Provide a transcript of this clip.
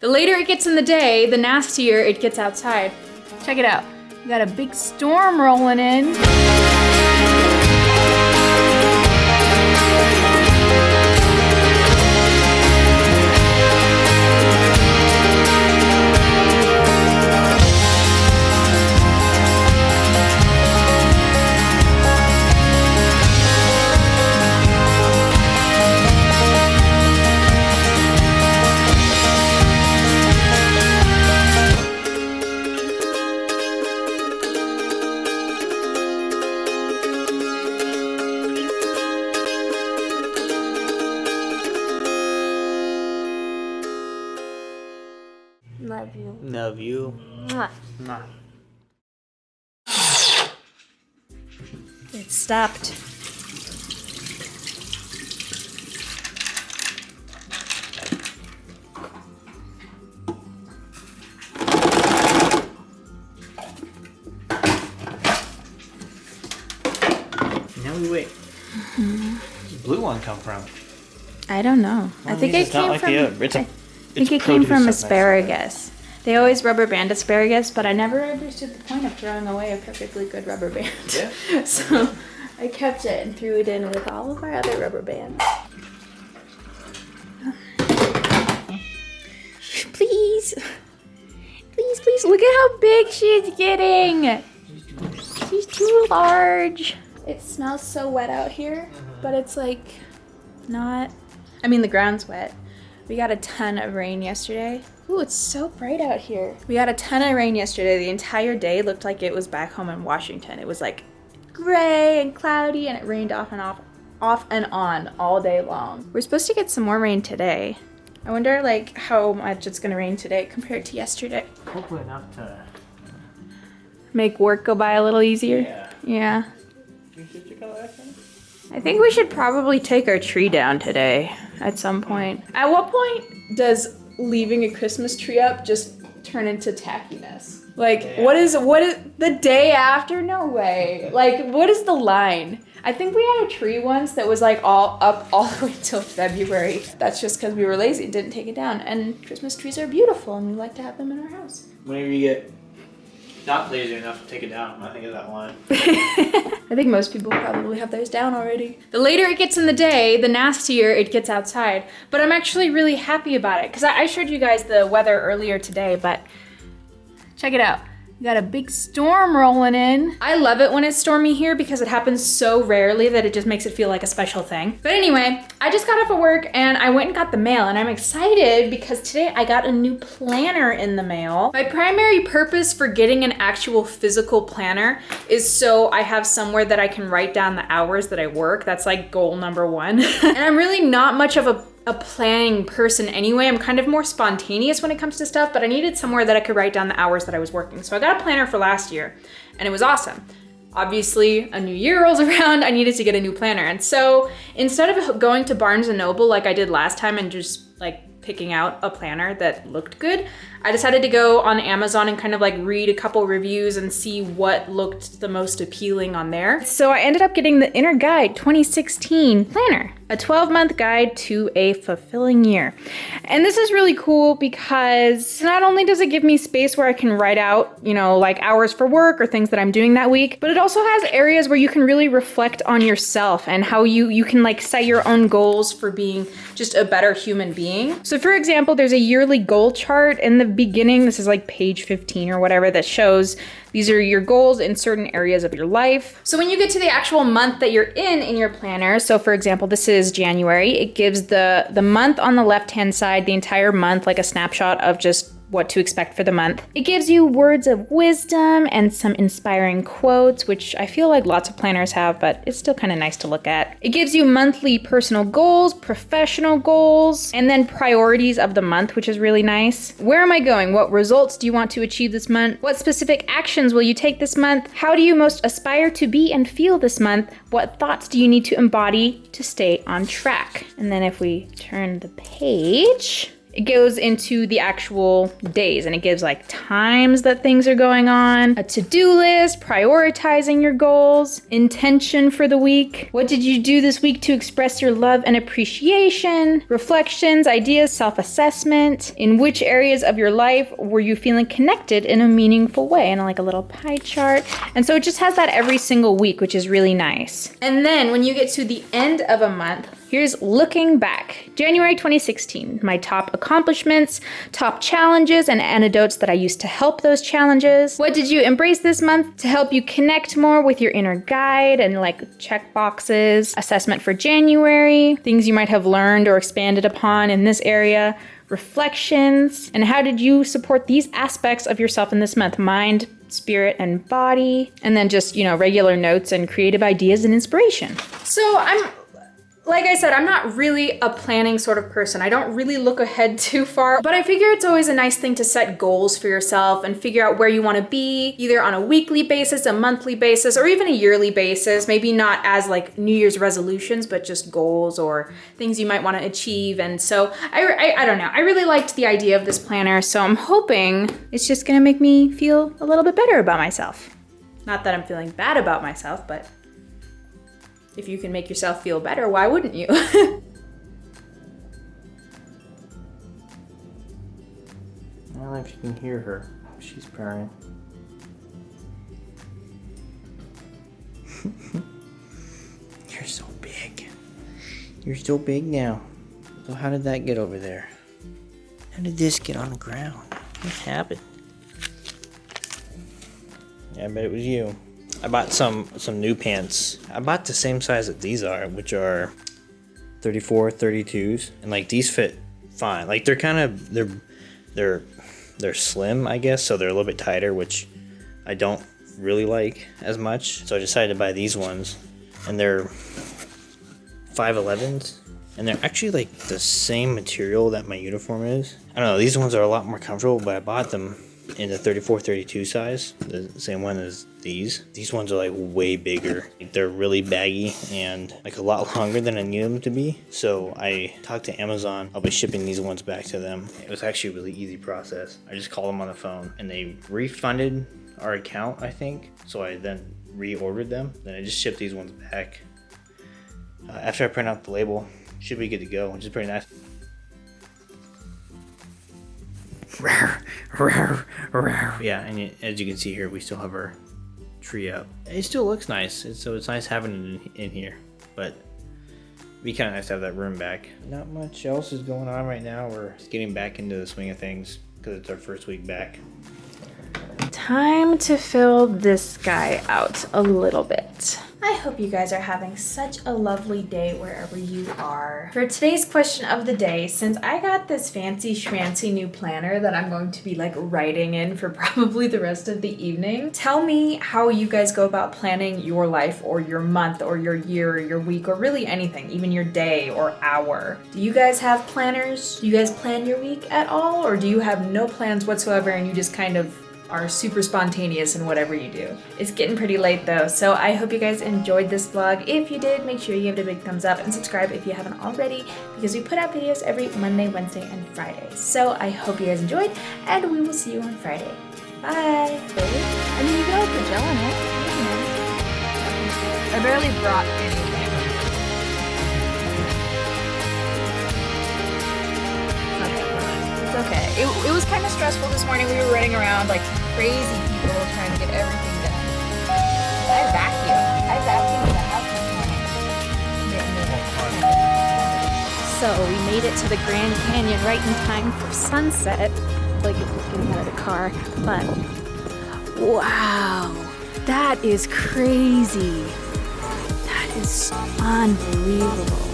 The later it gets in the day, the nastier it gets outside. Check it out. We got a big storm rolling in. Love you. Love you. Mwah. Mwah. It stopped. Now we wait. Where's the blue one come from? I don't know. I think it It's not came like from. the other. It's a, I think it came from asparagus. They always rubber band asparagus, but I never understood the point of throwing away a perfectly good rubber band. Yeah. So I kept it and threw it in with all of our other rubber bands. Please. Please, please, look at how big she's getting. She's too large. It smells so wet out here, but it's like not. I mean, the ground's wet. We got a ton of rain yesterday. Ooh, it's so bright out here. We got a ton of rain yesterday. The entire day looked like it was back home in Washington. It was like gray and cloudy, and it rained off and on all day long. We're supposed to get some more rain today. I wonder like how much it's gonna rain today compared to yesterday. Hopefully enough to Make work go by a little easier. Yeah. I think we should probably take our tree down today at some point. At what point does leaving a Christmas tree up just turn into tackiness? Like, what is the day after? No way. Like, what is the line? I think we had a tree once that was like all up all the way till February. That's just because we were lazy and didn't take it down. And Christmas trees are beautiful and we like to have them in our house. Whenever you get not lazy enough to take it down, I think of that line. I think most people probably have theirs down already. The later it gets in the day, the nastier it gets outside. But I'm actually really happy about it because I showed you guys the weather earlier today, but check it out. We got a big storm rolling in. I love it when it's stormy here because it happens so rarely that it just makes it feel like a special thing. But anyway, I just got off of work and I went and got the mail, and I'm excited because today I got a new planner in the mail. My primary purpose for getting an actual physical planner is so I have somewhere that I can write down the hours that I work. That's like goal number one. And I'm really not much of a planning person anyway. I'm kind of more spontaneous when it comes to stuff, but I needed somewhere that I could write down the hours that I was working. So I got a planner for last year and it was awesome. Obviously, a new year rolls around, I needed to get a new planner. And so instead of going to Barnes & Noble like I did last time and just like picking out a planner that looked good, I decided to go on Amazon and kind of like read a couple reviews and see what looked the most appealing on there. So I ended up getting the Inner Guide 2016 planner, a 12-month guide to a fulfilling year. And this is really cool because not only does it give me space where I can write out, you know, like hours for work or things that I'm doing that week, but it also has areas where you can really reflect on yourself and how you can like set your own goals for being just a better human being. So for example, there's a yearly goal chart in the beginning. This is like page 15 or whatever that shows these are your goals in certain areas of your life. So when you get to the actual month that you're in your planner, so for example, this is January, it gives the month on the left-hand side, the entire month, like a snapshot of just what to expect for the month. It gives you words of wisdom and some inspiring quotes, which I feel like lots of planners have, but it's still kind of nice to look at. It gives you monthly personal goals, professional goals, and then priorities of the month, which is really nice. Where am I going? What results do you want to achieve this month? What specific actions will you take this month? How do you most aspire to be and feel this month? What thoughts do you need to embody to stay on track? And then if we turn the page, it goes into the actual days and it gives like times that things are going on, a to-do list, prioritizing your goals, intention for the week. What did you do this week to express your love and appreciation? Reflections, ideas, self-assessment. In which areas of your life were you feeling connected in a meaningful way? And like a little pie chart. And so it just has that every single week, which is really nice. And then when you get to the end of a month, here's looking back. January 2016, my top accomplishments, top challenges, and anecdotes that I used to help those challenges. What did you embrace this month to help you connect more with your inner guide, and like check boxes. Assessment for January, things you might have learned or expanded upon in this area. Reflections, and how did you support these aspects of yourself in this month? Mind, spirit, and body. And then just, regular notes and creative ideas and inspiration. So like I said, I'm not really a planning sort of person. I don't really look ahead too far, but I figure it's always a nice thing to set goals for yourself and figure out where you want to be, either on a weekly basis, a monthly basis, or even a yearly basis. Maybe not as like New Year's resolutions, but just goals or things you might want to achieve. And so I don't know. I really liked the idea of this planner, so I'm hoping it's just gonna make me feel a little bit better about myself. Not that I'm feeling bad about myself, but if you can make yourself feel better, why wouldn't you? I don't know if you can hear her. She's purring. You're so big. You're so big now. So how did that get over there? How did this get on the ground? What happened? Yeah, I bet it was you. I bought some new pants. I bought the same size that these are, which are 34, 32s, and like these fit fine. Like they're kind of they're slim, I guess, so they're a little bit tighter, which I don't really like as much. So I decided to buy these ones, and they're 5'11s, and they're actually like the same material that my uniform is. I don't know, these ones are a lot more comfortable, but I bought them in the 34, 32 size, the same one as these. These ones are like way bigger. They're really baggy and like a lot longer than I need them to be. So I talked to Amazon. I'll be shipping these ones back to them. It was actually a really easy process. I just called them on the phone and they refunded our account, I think. So I then reordered them. Then I just shipped these ones back. After I print out the label, should be good to go, which is pretty nice. Yeah, and as you can see here, we still have our tree up. It still looks nice, so it's nice having it in here, but it'd be kind of nice to have that room back. Not much else is going on right now. We're just getting back into the swing of things because it's our first week back. Time to fill this guy out a little bit. I hope you guys are having such a lovely day wherever you are. For today's question of the day, since I got this fancy schmancy new planner that I'm going to be like writing in for probably the rest of the evening, tell me how you guys go about planning your life or your month or your year or your week or really anything, even your day or hour. Do you guys have planners? Do you guys plan your week at all? Or do you have no plans whatsoever and you just kind of are super spontaneous in whatever you do? It's getting pretty late though, so I hope you guys enjoyed this vlog. If you did, make sure you give it a big thumbs up and subscribe if you haven't already, because we put out videos every Monday, Wednesday, and Friday. So I hope you guys enjoyed, and we will see you on Friday. Bye! I mean, you can always put gel in it. I barely brought anything. It's okay. It was kind of stressful this morning. We were running around like crazy people trying to get everything done. I vacuumed the house this morning. So we made it to the Grand Canyon right in time for sunset. Like it was getting out of the car, but wow, that is crazy. That is unbelievable.